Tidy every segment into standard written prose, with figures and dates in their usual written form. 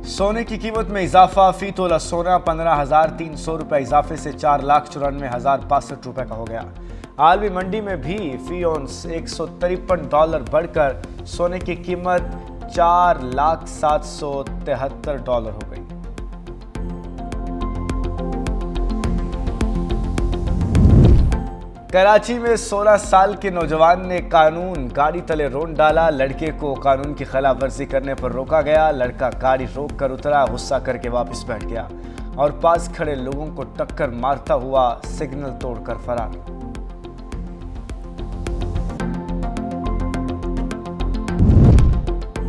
सोने की कीमत में इजाफा। फी तोला सोना 15,300 रुपये इजाफे से 4,94,065 रुपये का हो गया। आलमी मंडी में भी फी औंस $153 बढ़कर सोने की कीमत $4,07,73 हो गई। कराची में 16 साल के नौजवान ने कानून गाड़ी तले रोन डाला। लड़के को कानून की खिलाफ वर्जी करने पर रोका गया। लड़का गाड़ी रोक कर उतरा, गुस्सा करके वापस बैठ गया और पास खड़े लोगों को टक्कर मारता हुआ सिग्नल तोड़कर फरार।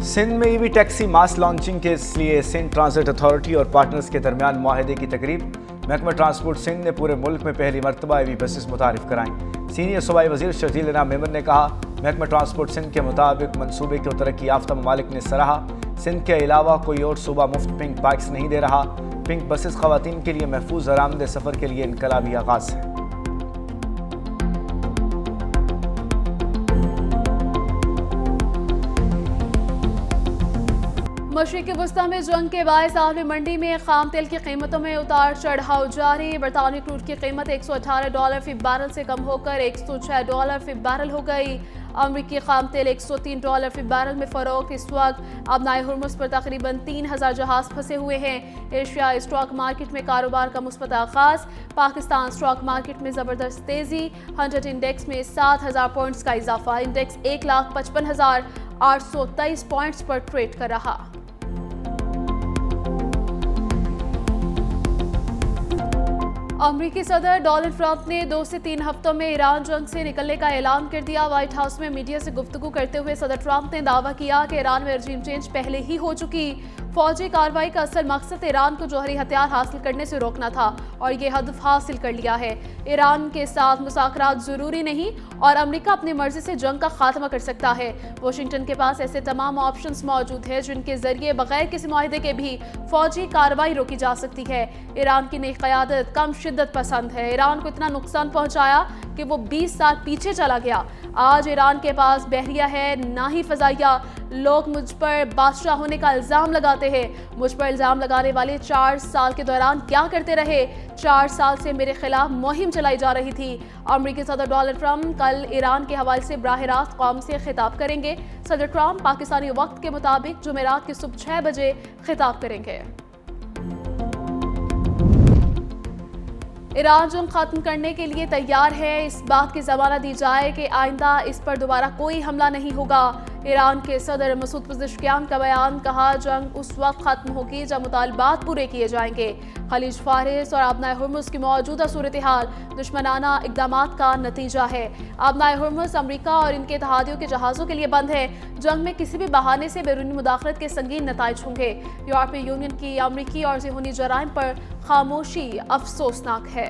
सिंध में ईवी टैक्सी मास लॉन्चिंग के लिए सिंध ट्रांजिट अथॉरिटी और पार्टनर्स के दरमियान मुआहदे की तकरीब। महकमा ट्रांसपोर्ट सिंध ने पूरे मुल्क में पहली मरतबा ईवी बसेस मुतारिफ कराईं। सीनियर सूबाई वजीर शर्जील इनाम मेमन ने कहा, महकमा ट्रांसपोर्ट सिंध के मुताबिक मंसूबे को तरक्की याफ्ता ममालिक ने सराहा। सिंध के अलावा कोई और सूबा मुफ्त पिंक बाइक्स नहीं दे रहा। पिंक बसेस खवातीन के लिए महफूज आरामदेह सफ़र के लिए इनकलाबी आगाज़ है। मशरिक़ी वस्ता में जंग के बायस आलमी मंडी में खाम तेल की कीमतों में उतार चढ़ाव जारी। बरतानवी क्रूड की कीमत $118 फी बैरल से कम होकर $106 फी बैरल हो गई। अमरीकी खाम तेल $103 फी बैरल में फरोख्त। इस वक्त अपनाए हुर्मुज़ पर तकरीबन 3,000 जहाज फंसे हुए हैं। एशियाई स्टॉक मार्केट में कारोबार का मुस्बत आगाज। पाकिस्तान स्टॉक मार्केट में ज़बरदस्त तेज़ी। 100 इंडेक्स में 7,000 पॉइंट्स का इजाफा। इंडेक्स 1,55,823 पॉइंट्स पर ट्रेड कर रहा। अमरीकी सदर डोनाल्ड ट्रंप ने 2 से 3 हफ्तों में ईरान जंग से निकलने का ऐलान कर दिया। व्हाइट हाउस में मीडिया से गुफ्तगू करते हुए सदर ट्रंप ने दावा किया कि ईरान में रजीम चेंज पहले ही हो चुकी। फौजी कार्रवाई का असल मकसद ईरान को जौहरी हथियार हासिल करने से रोकना था और ये हदफ हासिल कर लिया है। ईरान के साथ मुज़ाकरात ज़रूरी नहीं और अमेरिका अपनी मर्जी से जंग का खात्मा कर सकता है। वाशिंगटन के पास ऐसे तमाम ऑप्शंस मौजूद हैं जिनके जरिए बगैर किसी मुआहदे के भी फौजी कार्रवाई रोकी जा सकती है। ईरान की नई क़यादत कम शिद्दत पसंद है। ईरान को इतना नुकसान पहुंचाया कि वो 20 साल पीछे चला गया। आज ईरान के पास बहरिया है ना ही फ़ज़ाइया। लोग मुझ पर बादशाह होने का इल्ज़ाम लगाते हैं। मुझ पर इल्ज़ाम लगाने वाले 4 साल के दौरान क्या करते रहे? 4 साल से मेरे खिलाफ मुहिम चलाई जा रही थी। अमेरिकी सदर डोनाल्ड ट्रंप कल ईरान के हवाले से बराह रास्त कौम से खिताब करेंगे। सदर ट्रंप पाकिस्तानी वक्त के मुताबिक जुमेरात की सुबह 6 बजे खिताब करेंगे। ईरान जंग खत्म करने के लिए तैयार है। इस बात की ज़मानत दी जाए कि आइंदा इस पर दोबारा कोई हमला नहीं होगा। ईरान के सदर मसूद पज़ेश्कियान का बयान, कहा जंग उस वक्त खत्म होगी जब मुतालबात पूरे किए जाएंगे। खलीज फारिस और आबनाए हुर्मुज़ की मौजूदा सूरत हाल दुश्मनाना इक़दामात का नतीजा है। आबनाए हुर्मुज़ अमरीका और इनके इत्तेहादियों के जहाज़ों के लिए बंद है। जंग में किसी भी बहाने से बैरूनी मुदाखलत के संगीन नताइज होंगे। यूरोपीय यूनियन की अमरीकी और ज़िहोनी जराइम पर खामोशी अफसोसनाक है।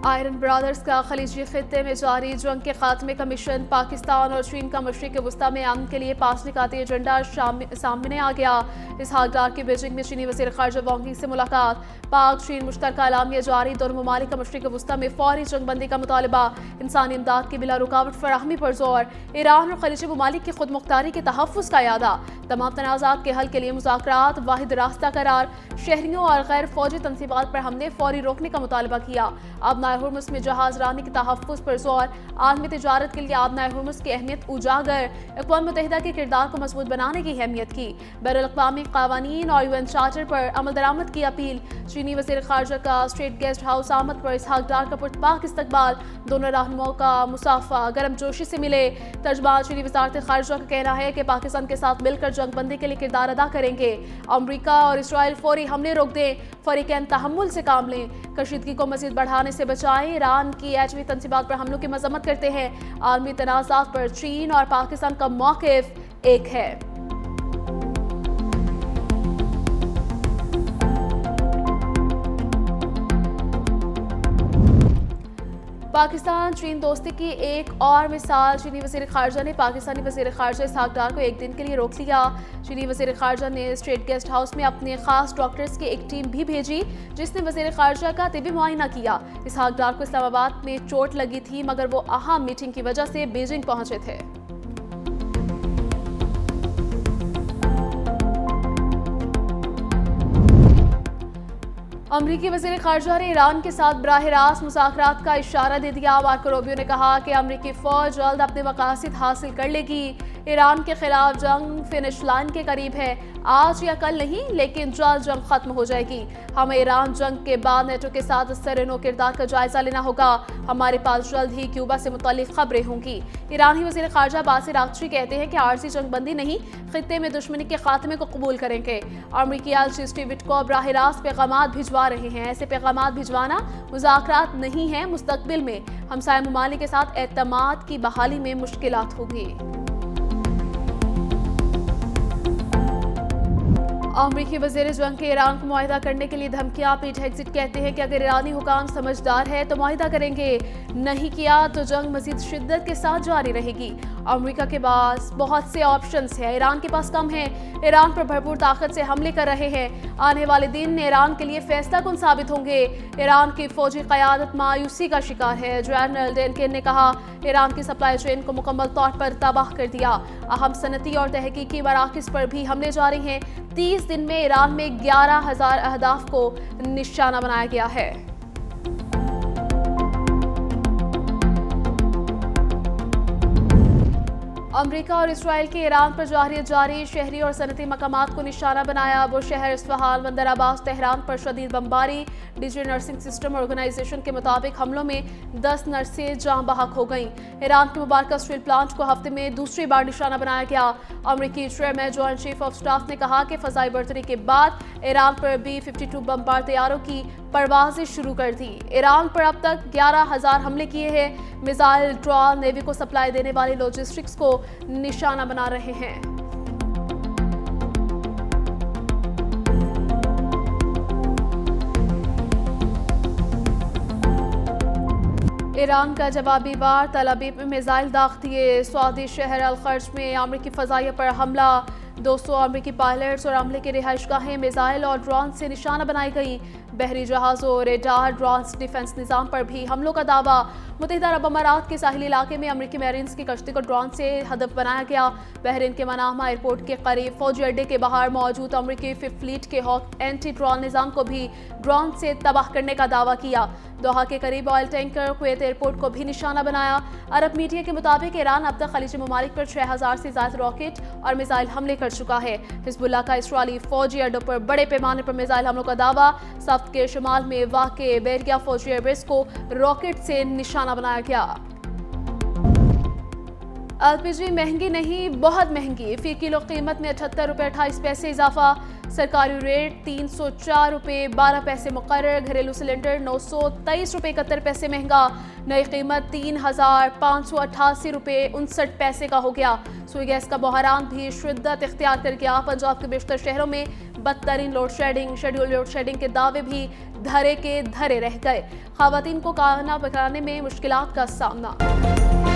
आयरन ब्रदर्स का खलीजी खित्ते में जारी जंग के खात्मे का मिशन। पाकिस्तान और चीन का मशरिक़ वस्ता में अमन के लिए 5 निकाती एजेंडा सामने आ गया। इसहाक डार की बीजिंग में चीनी वज़ीर ख़ारजा वांग यी से मुलाकात। पाक चीन मुश्तरका एलामिया जारी। दोनों ममालिक का मशरिक़ वस्ता में फौरी जंग बंदी का मुतालबा। इंसानी इमदाद की बिला रुकावट फराहमी पर जोर। ईरान और खलीजी ममालिक की खुद मुख्तारी के तहफ़्फ़ुज़ का यादा। तमाम तनाज़ात के हल के लिए मुज़ाकरात वाहिद रास्ता करार। शहरियों और गैर फौजी तनसीबात पर हमले फौरी रोकने का मुतालबा किया। आबनाए हुर्मुज़ में जहाज रानी के तहफ़्फ़ुज़ पर जोर। आलमी तिजारत के लिए आबनाए हुर्मुज़ की अहमियत उजागर। अक़वाम मुत्तहिदा के किरदार को मजबूत बनाने की अहमियत की। बैनुल-अक़वामी क़वानीन और UN चार्टर पर अमल दरामद की अपील। चीनी वज़ीर ख़ारजा का स्टेट गेस्ट हाउस आमद पर इसहाक डार का पुरतपाक इस्तकबाल। दोनों रहनुमाओं का मुसाफ़ा गर्म जोशी से मिले। तर्जमान चीनी वज़ारत ख़ारजा का कहना है कि पाकिस्तान के साथ मिलकर जंग बंदी के लिए किरदार अदा करेंगे। अमरीका और इसराइल फौरी हमले रोक दें। फ़रीक़ैन तहम्मुल से काम लें। कशीदगी को मज़ीद बढ़ाने से बचाएं। ईरान की एटमी तनसीबात पर हमलों की मज़म्मत करते हैं। आलमी तनाज़ात पर चीन और पाकिस्तान का मौक़िफ़ एक है। पाकिस्तान चीन दोस्ती की एक और मिसाल। चीनी वज़ीर ख़ारजा ने पाकिस्तानी वज़ीर ख़ारजा इसहाक डार को एक दिन के लिए रोक लिया। चीनी वज़ीर ख़ारजा ने स्टेट गेस्ट हाउस में अपने ख़ास डॉक्टर्स की एक टीम भी भेजी जिसने वज़ीर ख़ारजा का तिबी मुआयना किया। इसहाक डार को इस्लामाबाद में चोट लगी थी मगर वो अहम मीटिंग की वजह से बीजिंग पहुंचे थे। अमरीकी वज़ीर ख़ारजा ने ईरान के साथ बराह रास्त मुज़ाकरात का इशारा दे दिया। मार्को रूबियो ने कहा कि अमरीकी फ़ौज जल्द अपने मक़ासिद हासिल कर लेगी। ईरान के खिलाफ जंग फिनिश लाइन के करीब है, आज या कल नहीं लेकिन जल्द जंग खत्म हो जाएगी। हमें ईरान जंग के बाद नेटो के साथ असर किरदार का जायजा लेना होगा। हमारे पास जल्द ही क्यूबा से मुतालिक खबरें होंगी। ईरानी वज़ीर ख़ारजा बासिर आगची कहते हैं कि आरजी जंगबंदी नहीं, खित्ते में दुश्मनी के खात्मे को कबूल करेंगे। अमरीकी एलची स्टीव विटकॉफ बराह रास्त पैगाम भिजवा रहे हैं। ऐसे पैगाम भिजवाना मुज़ाकरात नहीं है, मुस्तक़बिल में हमसाया ममालिक के साथ एतमाद की बहाली में मुश्किलात होगी। अमरीकी वज़ीर जंग के ईरान को मुआहिदा करने के लिए धमकियां। पीट हेग्जिट कहते हैं कि अगर ईरानी हुकाम समझदार है तो मुआहिदा करेंगे, नहीं किया तो जंग मज़ीद शिद्दत के साथ जारी रहेगी। अमरीका के पास बहुत से ऑप्शंस हैं, ईरान के पास कम है। ईरान पर भरपूर ताकत से हमले कर रहे हैं। आने वाले दिन ईरान के लिए फैसला कुन साबित होंगे। ईरान की फौजी क़यादत मायूसी का शिकार है। जनरल डेनकेन ने कहा, ईरान की सप्लाई चेन को मुकम्मल तौर पर तबाह कर दिया। अहम सनती और तहकीकी मराकज़ पर भी हमले जारी हैं। 30 दिन में ईरान में 11,000 अहदाफ को निशाना बनाया गया है। अमरीका और इसराइल के ईरान पर जारी शहरी और सनती मकामात को निशाना बनाया। वो शहर इस्फहान, बंदर अब्बास, तेहरान पर शदीद बमबारी। डिजिटल नर्सिंग सिस्टम ऑर्गेनाइजेशन के मुताबिक हमलों में 10 नर्सें जाँ बहक हो गईं। ईरान के मुबारका स्टील प्लांट को हफ्ते में दूसरी बार निशाना बनाया गया। अमरीकी chairman joint chief of staff ने कहा कि फ़ज़ाई बर्तरी के बाद ईरान पर B-52 बमबार तैयारों की परवाज़ें शुरू कर दी। ईरान पर अब तक 11,000 हमले किए हैं। मिसाइल, ड्रोन, नेवी को सप्लाई देने वाली लॉजिस्टिक्स को निशाना बना रहे हैं। ईरान का जवाबी वार, तल अबीब में मिसाइल दाग दिए। सऊदी शहर अल-खर्ज में अमरीकी फ़ज़ाइया पर हमला। 200 अमरीकी पायलट्स और अमले की रिहाइशगाहें मिसाइल और ड्रोन से निशाना बनाई गई। बहरी जहाज़ों, रेडार, ड्रोन डिफेंस निज़ाम पर भी हमलों का दावा। मुत्तहिदा अरब अमारात के साहिली इलाके में अमरीकी मैरीन्स की कश्ती को ड्रोन से हदफ बनाया गया। बहरीन के मनामा एयरपोर्ट के करीब फौजी अड्डे के बाहर मौजूद अमरीकी फिफ्थ फ्लीट के हॉक एंटी ड्रोन निज़ाम को भी ड्रोन से तबाह करने का दावा किया। दोहा के करीब ऑयल टैंकर कुवैत एयरपोर्ट को भी निशाना बनाया। अरब मीडिया के मुताबिक ईरान अब तक खलीजी ममालिक पर 6,000 से ज़्यादा रॉकेट और मिसाइल हमले कर चुका है। हिज़्बुल्लाह का इसराइली फौजी अड्डों पर बड़े पैमाने पर मिसाइल हमलों का दावा। सफ्त के शुमाल में वाक़े बेरिया फौजी एयरबेस को रॉकेट से निशाना बनाया गया। LPG महंगी नहीं, बहुत महंगी। फी किलो कीमत में 78 रुपये 28 पैसे इजाफा। सरकारी रेट 304 रुपये 12 पैसे मुकर्रर। घरेलू सिलेंडर 923 रुपये 71 पैसे महंगा। नई कीमत 3,588 रुपये 59 पैसे का हो गया। सुई गैस का बहरान भी शिद्दत इख्तियार कर गया। पंजाब के बेशतर शहरों में बदतरीन load shedding, schedule load shedding के दावे भी धरे के धरे रह गए। ख़वातीन को खाना पकाने में मुश्किलात का सामना।